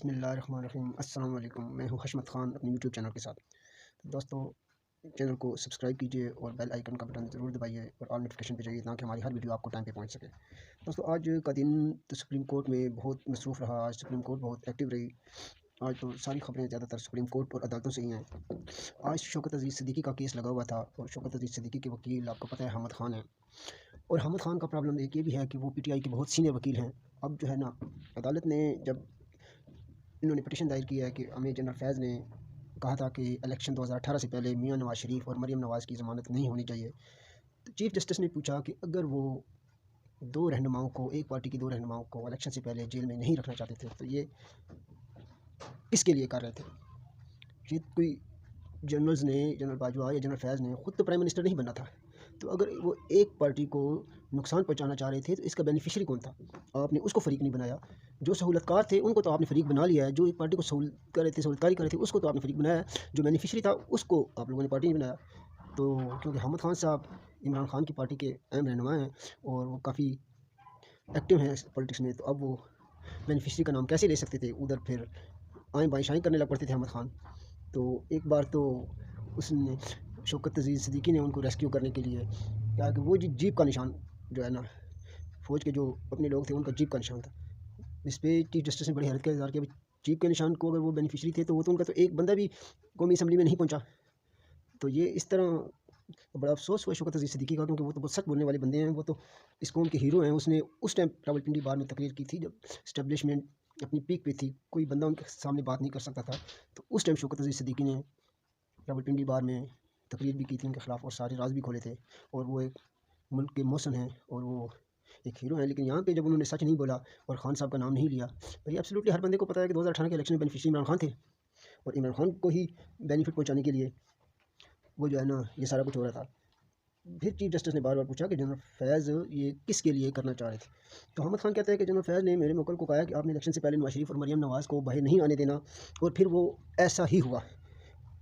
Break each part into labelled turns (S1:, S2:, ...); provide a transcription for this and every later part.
S1: بسم اللہ الرحمن الرحیم۔ السلام علیکم، میں ہوں حشمت خان اپنے یوٹیوب چینل کے ساتھ۔ تو دوستو، چینل کو سبسکرائب کیجیے اور بیل آئیکن کا بٹن ضرور دبائیے اور آل نوٹیفیکیشن پہ جائیے تاکہ ہماری ہر ویڈیو آپ کو ٹائم پہ پہنچ سکے۔ دوستو، آج کا دن تو سپریم کورٹ میں بہت مصروف رہا۔ آج سپریم کورٹ بہت ایکٹیو رہی۔ آج تو ساری خبریں زیادہ تر سپریم کورٹ اور عدالتوں سے ہی ہیں۔ آج شوکت عزیز صدیقی کا کیس لگا ہوا تھا اور شوکت عزیز صدیقی کے وکیل آپ کو پتہ ہے حامد خان ہیں، اور حامد خان کا پرابلم ایک یہ بھی ہے کہ وہ پی ٹی آئی کے بہت سینئر وکیل ہیں۔ اب جو ہے نا، عدالت نے جب انہوں نے پٹیشن دائر کیا ہے کہ ہمیں جنرل فیض نے کہا تھا کہ الیکشن 2018 سے پہلے میاں نواز شریف اور مریم نواز کی ضمانت نہیں ہونی چاہیے، تو چیف جسٹس نے پوچھا کہ اگر وہ دو رہنماؤں کو، ایک پارٹی کی دو رہنماؤں کو الیکشن سے پہلے جیل میں نہیں رکھنا چاہتے تھے تو یہ کس کے لیے کر رہے تھے؟ یہ کوئی جنرل باجوہ یا جنرل فیض نے خود تو پرائم منسٹر نہیں بننا تھا، تو اگر وہ ایک پارٹی کو نقصان پہنچانا چاہ رہے تھے تو اس کا بینیفیشری کون تھا؟ آپ نے اس کو فریق نہیں بنایا۔ جو سہولت کار تھے ان کو تو آپ نے فریق بنا لیا ہے، جو ایک پارٹی کو سہولت کاری کر رہے تھے اس کو تو آپ نے فریق بنایا ہے، جو بینیفیشری تھا اس کو آپ لوگوں نے پارٹی نہیں بنایا۔ تو کیونکہ حامد خان صاحب عمران خان کی پارٹی کے اہم رہنما ہیں اور وہ کافی ایکٹیو ہیں پولیٹکس میں، تو اب وہ بینیفیشری کا نام کیسے لے سکتے تھے؟ ادھر پھر آئیں بائیں شائیں کرنے لگ پڑتے تھے حامد خان۔ تو ایک بار تو اس نے شوکت عزیز صدیقی نے ان کو ریسکیو کرنے کے لیے کہا کہ وہ جیپ کا نشان جو ہے نا، فوج کے جو اپنے لوگ تھے ان کا جیپ کا نشان تھا، اس پہ چیف جسٹس نے بڑی حیرت کا اظہار کیا۔ جیپ کے نشان کو اگر وہ بینیفیشری تھے تو وہ تو ان کا تو ایک بندہ بھی قومی اسمبلی میں نہیں پہنچا۔ تو یہ اس طرح بڑا افسوس ہوا شوکت عزیز صدیقی کا، کیونکہ وہ تو بہت سچ بولنے والے بندے ہیں، وہ تو اس قوم کے ہیرو ہیں۔ اس نے اس ٹائم راولپنڈی بار میں تقریر کی تھی جب اسٹیبلشمنٹ اپنی پیک پہ تھی، کوئی بندہ ان کے سامنے بات نہیں کر سکتا تھا، تو اس ٹائم شوکت عزیز صدیقی نے راولپنڈی بار میں تقریر بھی کی تھی ان کے خلاف اور سارے راز بھی کھولے تھے، اور وہ ایک ملک کے محسن ہیں اور وہ ایک ہیرو ہیں۔ لیکن یہاں پہ جب انہوں نے سچ نہیں بولا اور خان صاحب کا نام نہیں لیا، تو یہ ایبسلیوٹلی ہر بندے کو پتہ ہے کہ 2018 کے الیکشن میں بینیفیشری عمران خان تھے، اور عمران خان کو ہی بینیفٹ پہنچانے کے لیے وہ جو ہے نا یہ سارا کچھ ہو رہا تھا۔ پھر چیف جسٹس نے بار بار پوچھا کہ جنرل فیض یہ کس کے لیے کرنا چاہ رہے تھے؟ تو حامد خان کہتا ہے کہ جنرل فیض نے میرے موکل کو کہا کہ آپ نے الیکشن سے پہلے نواز شریف اور مریم نواز کو باہر نہیں آنے دینا، اور پھر وہ ایسا ہی ہوا،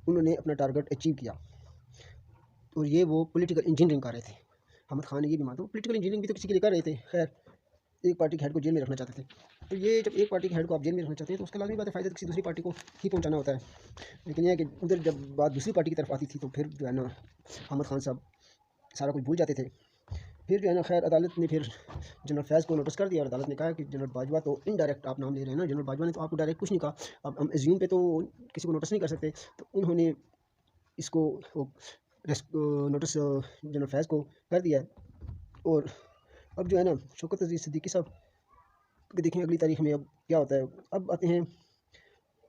S1: انہوں نے اپنا ٹارگٹ اچیو کیا، اور یہ وہ پولیٹیکل انجینئرنگ کر رہے تھے۔ حامد خان نے یہ بھی مانتا، وہ پولیٹیکل انجینئرنگ بھی تو کسی کے لیے کر رہے تھے۔ خیر، ایک پارٹی کے ہیڈ کو جیل میں رکھنا چاہتے تھے، تو یہ جب ایک پارٹی کے ہیڈ کو آپ جیل میں رکھنا چاہتے ہیں تو اس کا لازمی بات ہے فائدہ کسی دوسری پارٹی کو ہی پہنچانا ہوتا ہے۔ لیکن یہ ہے کہ ادھر جب بات دوسری پارٹی کی طرف آتی تھی تو پھر جو ہے نا حامد خان صاحب سارا کچھ بھول جاتے تھے۔ پھر جو ہے نا خیر عدالت نے پھر جنرل فیض کو نوٹس کر دیا، اور عدالت نے کہا کہ جنرل باجوہ تو انڈائریکٹ آپ نام لے رہے ہیں نا، جنرل باجوہ نے تو آپ کو ڈائریکٹ کچھ نہیں کہا، اب ہم ایزیوم پہ تو کسی کو نوٹس نہیں کر سکتے، تو انہوں نے اس کو نوٹس جنرل فیض کو کر دیا ہے۔ اور اب جو ہے نا شوکت عزیز صدیقی صاحب کہ دیکھیں اگلی تاریخ میں اب کیا ہوتا ہے۔ اب آتے ہیں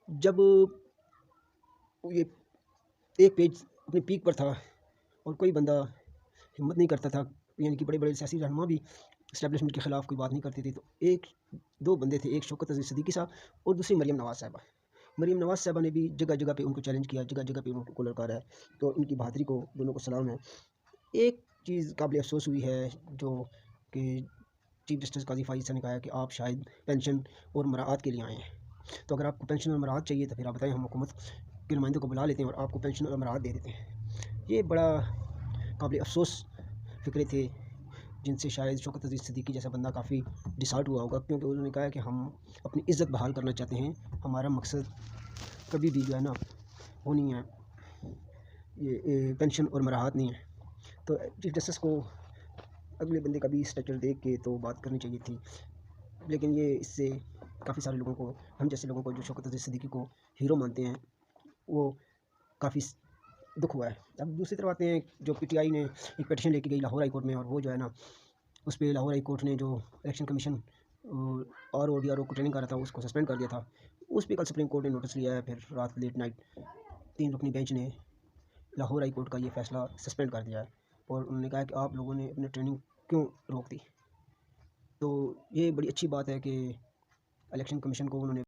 S1: جب یہ ایک پیج اپنے پیک پر تھا اور کوئی بندہ ہمت نہیں کرتا تھا، یعنی کہ بڑے بڑے سیاسی رہنما بھی اسٹیبلشمنٹ کے خلاف کوئی بات نہیں کرتی تھی، تو ایک دو بندے تھے، ایک شوکت عزیز صدیقی صاحب اور دوسری مریم نواز صاحبہ۔ مریم نواز صاحبہ نے بھی جگہ جگہ پہ ان کو چیلنج کیا، جگہ جگہ پہ ان کو للکارا ہے، تو ان کی بہادری کو دونوں کو سلام ہے۔ ایک چیز قابل افسوس ہوئی ہے جو کہ چیف جسٹس قاضی فائز صاحب نے کہا ہے کہ آپ شاید پینشن اور مراعات کے لیے آئے ہیں، تو اگر آپ کو پینشن اور مراعات چاہیے تو پھر آپ بتائیں، ہم حکومت کے نمائندوں کو بلا لیتے ہیں اور آپ کو پینشن اور مراعات دے دیتے ہیں۔ یہ بڑا قابل افسوس فکرے تھے جن سے شاید شوکت عزیز صدیقی جیسا بندہ کافی ڈسہارٹ ہوا ہوگا، کیونکہ انہوں نے کہا ہے کہ ہم اپنی عزت بحال کرنا چاہتے ہیں، ہمارا مقصد کبھی بھی جو ہے نا وہ نہیں ہے، یہ پینشن اور مراعات نہیں ہے۔ تو چیف جسٹس کو اگلے بندے کا بھی اسٹرکچر دیکھ کے تو بات کرنی چاہیے تھی، لیکن یہ اس سے کافی سارے لوگوں کو، ہم جیسے لوگوں کو جو شوکت عزیز صدیقی کو ہیرو مانتے ہیں، وہ کافی دکھ ہوا ہے۔ اب دوسری طرف آتے ہیں، جو پی ٹی آئی نے ایک پیٹیشن لے کے گئی لاہور ہائی کورٹ میں، اور وہ جو ہے نا اس پہ لاہور ہائی کورٹ نے جو election commission R O D R O کو ٹریننگ کر رہا تھا اس کو سسپینڈ کر دیا تھا، اس پہ کل سپریم کورٹ نے نوٹس لیا ہے۔ پھر رات لیٹ نائٹ 3 رکنی بینچ نے لاہور ہائی کورٹ کا یہ فیصلہ سسپینڈ کر دیا ہے، اور انہوں نے کہا کہ آپ لوگوں نے اپنے ٹریننگ کیوں روک دی؟ تو یہ بڑی اچھی بات ہے کہ الیکشن کمیشن کو انہوں نے